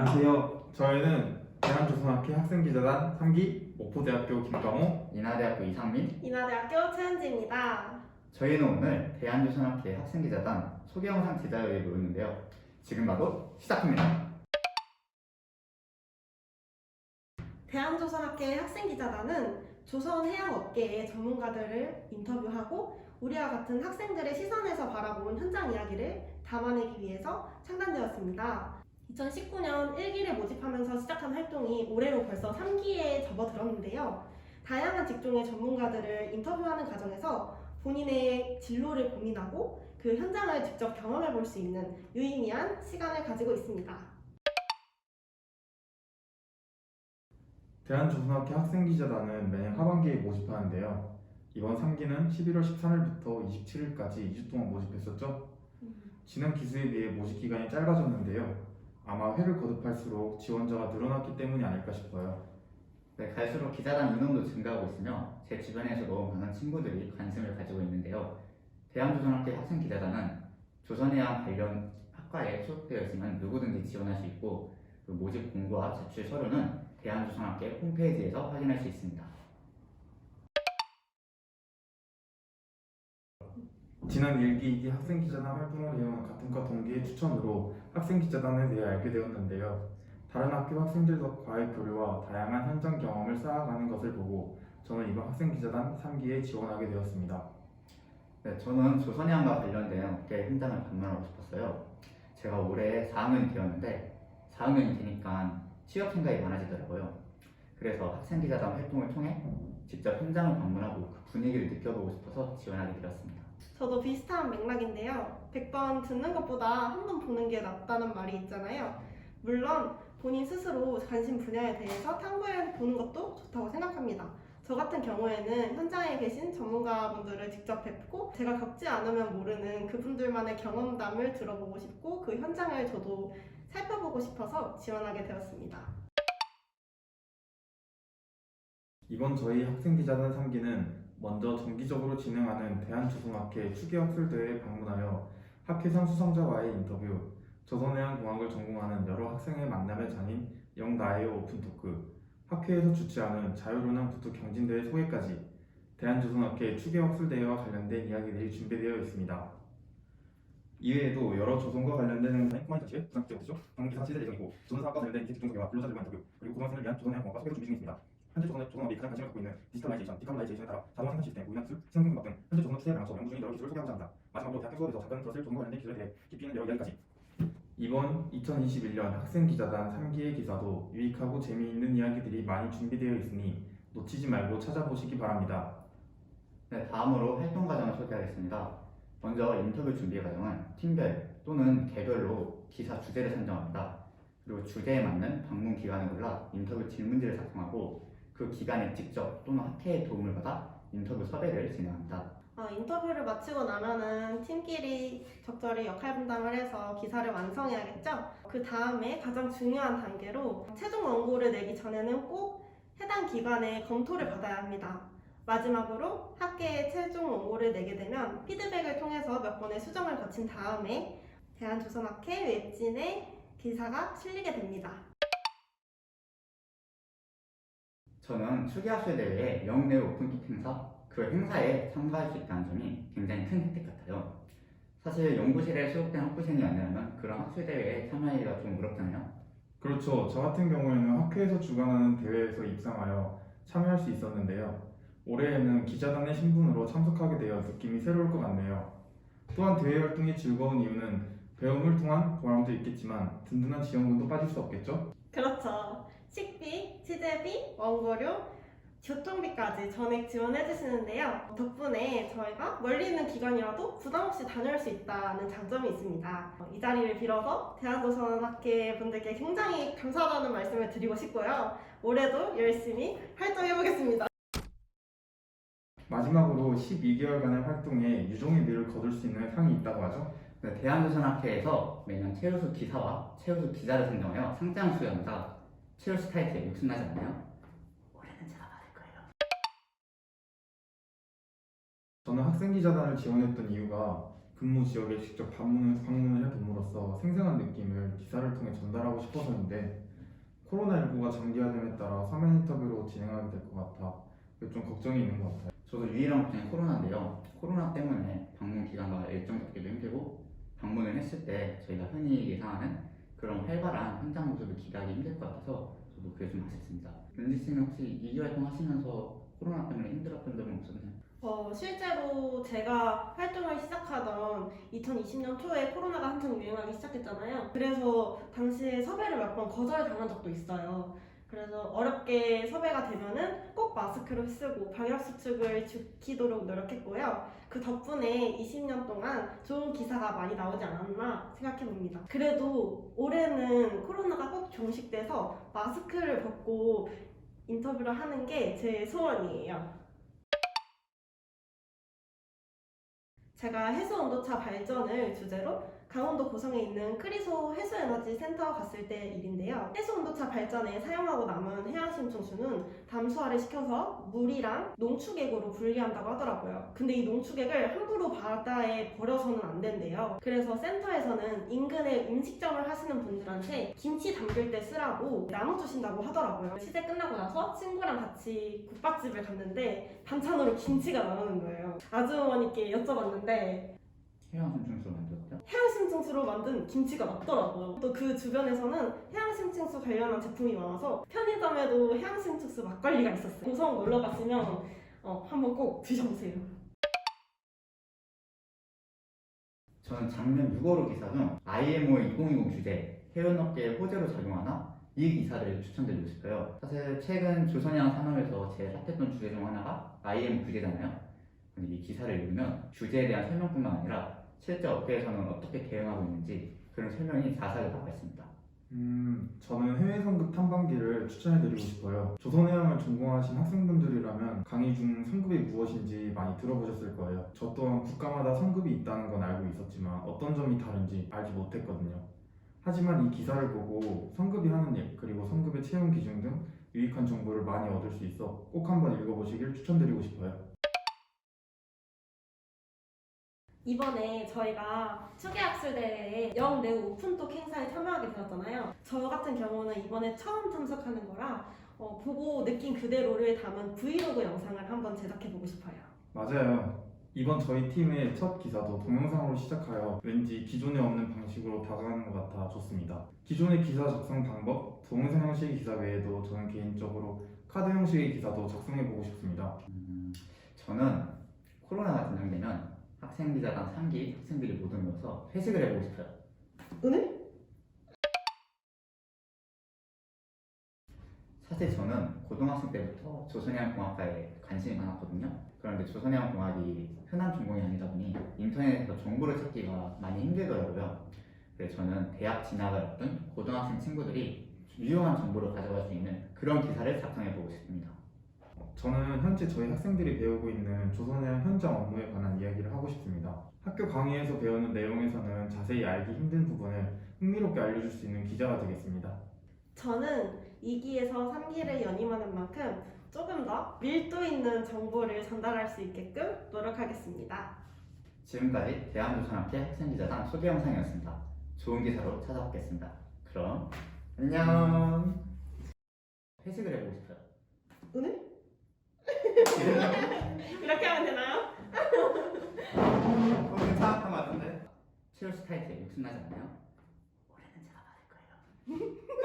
안녕하세요. 저희는 대한조선학회 학생기자단 3기 목포대학교 김광호, 인하대학교 이상민. 인하대학교 최은지입니다. 저희는 오늘 대한조선학회 학생기자단 소개 영상 제작을 위해 모였는데요. 지금 바로 시작합니다. 대한조선학회 학생기자단은 조선 해양업계의 전문가들을 인터뷰하고 우리와 같은 학생들의 시선에서 바라본 현장 이야기를 담아내기 위해서 창단되었습니다. 2019년 1기를 모집하면서 시작한 활동이 올해로 벌써 3기에 접어들었는데요. 다양한 직종의 전문가들을 인터뷰하는 과정에서 본인의 진로를 고민하고 그 현장을 직접 경험해 볼 수 있는 유의미한 시간을 가지고 있습니다. 대한조선학회 학생기자단은 매년 하반기에 모집하는데요. 이번 3기는 11월 13일부터 27일까지 2주 동안 모집했었죠. 지난 기수에 비해 모집 기간이 짧아졌는데요. 아마 회를 거듭할수록 지원자가 늘어났기 때문이 아닐까 싶어요. 네, 갈수록 기자단 인원도 증가하고 있으며 제 주변에서도 많은 친구들이 관심을 가지고 있는데요. 대한조선학회 학생기자단은 조선해양 관련 학과에 소속되어 있으면 누구든지 지원할 수 있고 그 모집 공고와 제출 서류는 대한조선학회 홈페이지에서 확인할 수 있습니다. 지난 1기, 2기 학생기자단 활동을 이어온 같은 과 동기의 추천으로 학생기자단에 대해 알게 되었는데요. 다른 학교 학생들과의 교류와 다양한 현장 경험을 쌓아가는 것을 보고 저는 이번 학생기자단 3기에 지원하게 되었습니다. 네, 저는 조선해양과 관련된 업계 현장을 방문하고 싶었어요. 제가 올해 4학년이 되었는데 4학년이 되니까 취업 생각이 많아지더라고요. 그래서 학생기자단 활동을 통해 직접 현장을 방문하고 그 분위기를 느껴보고 싶어서 지원하게 되었습니다. 저도 비슷한 맥락인데요. 100번 듣는 것보다 한 번 보는 게 낫다는 말이 있잖아요. 물론 본인 스스로 관심 분야에 대해서 탐구해 보는 것도 좋다고 생각합니다. 저 같은 경우에는 현장에 계신 전문가분들을 직접 뵙고 제가 겪지 않으면 모르는 그분들만의 경험담을 들어보고 싶고 그 현장을 저도 살펴보고 싶어서 지원하게 되었습니다. 이번 저희 학생기자단 3기는 먼저 정기적으로 진행하는 대한조선학회 추계학술대회에 방문하여 학회상 수상자와의 인터뷰, 조선해양공학을 전공하는 여러 학생의 만남의 장인 영나에어 오픈토크, 학회에서 주최하는 자유로낭 부투 경진대회 소개까지 대한조선학회 추계학술대회와 관련된 이야기들이 준비되어 있습니다. 이외에도 여러 조선과 관련된 행사인 코마이 전시회, 부산국제 워크숍, 방문기사 취재 예정이고 조선사학과 관련된 인식 직종 소개와 근로자들과 인터뷰, 그리고 고등학생을 위한 조선해양공학과 소개도 준비 중에 있습니다. 현재 조선업이 가장 관심을 갖고 있는 디지털라이제이션, 디카보라이제이션에 따라 자동화 생산 시스템, 우인학술, 생산공학 등 현재 조선업 추세에 반영해서 연구 중인 여러 기술을 소개하고자 합니다. 마지막으로 대학교 수업에서 잠깐 들었을 조선과 관련된 기술에 대해 깊이 있는 여러 이야기까지. 이번 2021년 학생기자단 3기의 기사도 유익하고 재미있는 이야기들이 많이 준비되어 있으니 놓치지 말고 찾아보시기 바랍니다. 네, 다음으로 활동 과정을 소개하겠습니다. 먼저 인터뷰 준비 과정은 팀별 또는 개별로 기사 주제를 선정합니다. 그리고 주제에 맞는 방문 기간을 골라 인터뷰 질문지를 작성하고 그 기간에 직접 또는 학회의 도움을 받아 인터뷰 섭외를 진행합니다. 인터뷰를 마치고 나면은 팀끼리 적절히 역할 분담을 해서 기사를 완성해야겠죠? 그 다음에 가장 중요한 단계로 최종 원고를 내기 전에는 꼭 해당 기관의 검토를 받아야 합니다. 마지막으로 학계에 최종 원고를 내게 되면 피드백을 통해서 몇 번의 수정을 거친 다음에 대한조선학회 웹진에 기사가 실리게 됩니다. 저는 추계학술대회의 영내 오픈톡 행사, 그 행사에 참가할 수 있다는 점이 굉장히 큰 혜택 같아요. 사실 연구실에 소속된 학부생이 아니라면 그런 학술대회에 참여하기가 좀 어렵잖아요. 그렇죠. 저 같은 경우에는 학회에서 주관하는 대회에서 입상하여 참여할 수 있었는데요. 올해에는 기자단의 신분으로 참석하게 되어 느낌이 새로울 것 같네요. 또한 대회 활동이 즐거운 이유는 배움을 통한 보람도 있겠지만 든든한 지원금도 빠질 수 없겠죠? 그렇죠. 식비, 취재비, 원고료, 교통비까지 전액 지원해 주시는데요. 덕분에 저희가 멀리 있는 기관이라도 부담 없이 다녀올 수 있다는 장점이 있습니다. 이 자리를 빌어서 대한조선학회 분들께 굉장히 감사하다는 말씀을 드리고 싶고요. 올해도 열심히 활동해 보겠습니다. 마지막으로 12개월간의 활동에 유종의 미를 거둘 수 있는 상이 있다고 하죠? 네, 대한조선학회에서 매년 최우수 기사와 최우수 기자를 선정하여 상장 수여합니다. 최우수 타이틀에 욕심나지 않나요? 올해는 제가 받을 거예요. 저는 학생기자단을 지원했던 이유가 근무 지역에 직접 방문을 해봄으로써 생생한 느낌을 기사를 통해 전달하고 싶어서인데 코로나19가 장기화됨에 따라 서면 인터뷰로 진행하게 될 것 같아 그게 좀 걱정이 있는 것 같아요. 저도 유일한 걱정이 코로나인데요. 코로나 때문에 방문 기간과 일정 잡기도 힘들고 방문을 했을 때 저희가 흔히 예상하는 그런 활발한 현장 모습을 기대하기 힘들 것 같아서 저도 그게 좀 아쉽습니다. 은지 씨는 혹시 이기 활동 하시면서 코로나 때문에 힘들었던 점은 없었나요? 실제로 제가 활동을 시작하던 2020년 초에 코로나가 한창 유행하기 시작했잖아요. 그래서 당시에 섭외를 몇 번 거절당한 적도 있어요. 그래서 어렵게 섭외가 되면은 꼭 마스크를 쓰고 방역 수칙을 지키도록 노력했고요. 그 덕분에 20년 동안 좋은 기사가 많이 나오지 않았나 생각해 봅니다. 그래도 올해는 코로나가 꼭 종식돼서 마스크를 벗고 인터뷰를 하는 게 제 소원이에요. 제가 해수온도차 발전을 주제로 강원도 고성에 있는 크리소 해수에너지 센터 갔을 때 일인데요. 해수온도차 발전에 사용하고 남은 해양심층수는 담수화를 시켜서 물이랑 농축액으로 분리한다고 하더라고요. 근데 이 농축액을 함부로 바다에 버려서는 안 된대요. 그래서 센터에서는 인근에 음식점을 하시는 분들한테 김치 담글 때 쓰라고 나눠주신다고 하더라고요. 취재 끝나고 나서 친구랑 같이 국밥집을 갔는데 반찬으로 김치가 나오는 거예요. 아주머니께 여쭤봤는데 해양심층수로 만들었죠? 해양심층수로 만든 김치가 맞더라고요. 또 그 주변에서는 해양심층수 관련한 제품이 많아서 편의점에도 해양심층수 막걸리가 있었어요. 고성 놀러 갔으면 한번 꼭 드셔보세요. 저는 작년 6월 기사 중 IMO 2020 주제 해운업계에 호재로 작용하나 이 기사를 추천드리고 싶어요. 사실 최근 조선해양 산업에서 제일 핫했던 주제 중 하나가 IMO 규제잖아요. 근데 이 기사를 읽으면 주제에 대한 설명뿐만 아니라 실제 업계에서는 어떻게 대응하고 있는지 그런 설명이 자세하게 나와 있습니다. 저는 해외 상급 탐방기를 추천해드리고 싶어요. 조선해양을 전공하신 학생분들이라면 강의 중 상급이 무엇인지 많이 들어보셨을 거예요. 저 또한 국가마다 상급이 있다는 건 알고 있었지만 어떤 점이 다른지 알지 못했거든요. 하지만 이 기사를 보고 상급이 하는 일, 그리고 상급의 채용 기준 등 유익한 정보를 많이 얻을 수 있어 꼭 한번 읽어보시길 추천드리고 싶어요. 이번에 저희가 추계학술대회에 영내우 오픈톡 행사에 참여하게 되었잖아요. 저 같은 경우는 이번에 처음 참석하는 거라 보고 느낀 그대로를 담은 브이로그 영상을 한번 제작해보고 싶어요. 맞아요. 이번 저희 팀의 첫 기사도 동영상으로 시작하여 왠지 기존에 없는 방식으로 다가가는 것 같아 좋습니다. 기존의 기사 작성 방법, 동영상 형식의 기사 외에도 저는 개인적으로 카드 형식의 기사도 작성해보고 싶습니다. 저는 코로나가 진행되면 학생기자단 3기 학생들이 모두 모여서 회식을 해보고 싶어요. 오늘? 사실 저는 고등학생 때부터 조선해양공학과에 관심이 많았거든요. 그런데 조선해양공학이 흔한 전공이 아니다 보니 인터넷에서 정보를 찾기가 많이 힘들더라고요. 그래서 저는 대학 진학을 앞둔 고등학생 친구들이 유용한 정보를 가져갈 수 있는 그런 기사를 작성해보고 싶습니다. 저는 현재 저희 학생들이 배우고 있는 조선해양 현장 업무에 관한 이야기를 하고 싶습니다. 학교 강의에서 배우는 내용에서는 자세히 알기 힘든 부분을 흥미롭게 알려줄 수 있는 기자가 되겠습니다. 저는 2기에서 3기를 연임하는 만큼 조금 더 밀도 있는 정보를 전달할 수 있게끔 노력하겠습니다. 지금까지 대한조선학회 학생기자단 소개 영상이었습니다. 좋은 기사로 찾아뵙겠습니다. 그럼 안녕. 회식을 해보고 싶어요. 오늘? 이렇게 하면 되나요? 괜찮았던 것 같은데? 치얼스 타이틀 욕심나지 않나요? 올해는 제가 받을 거예요.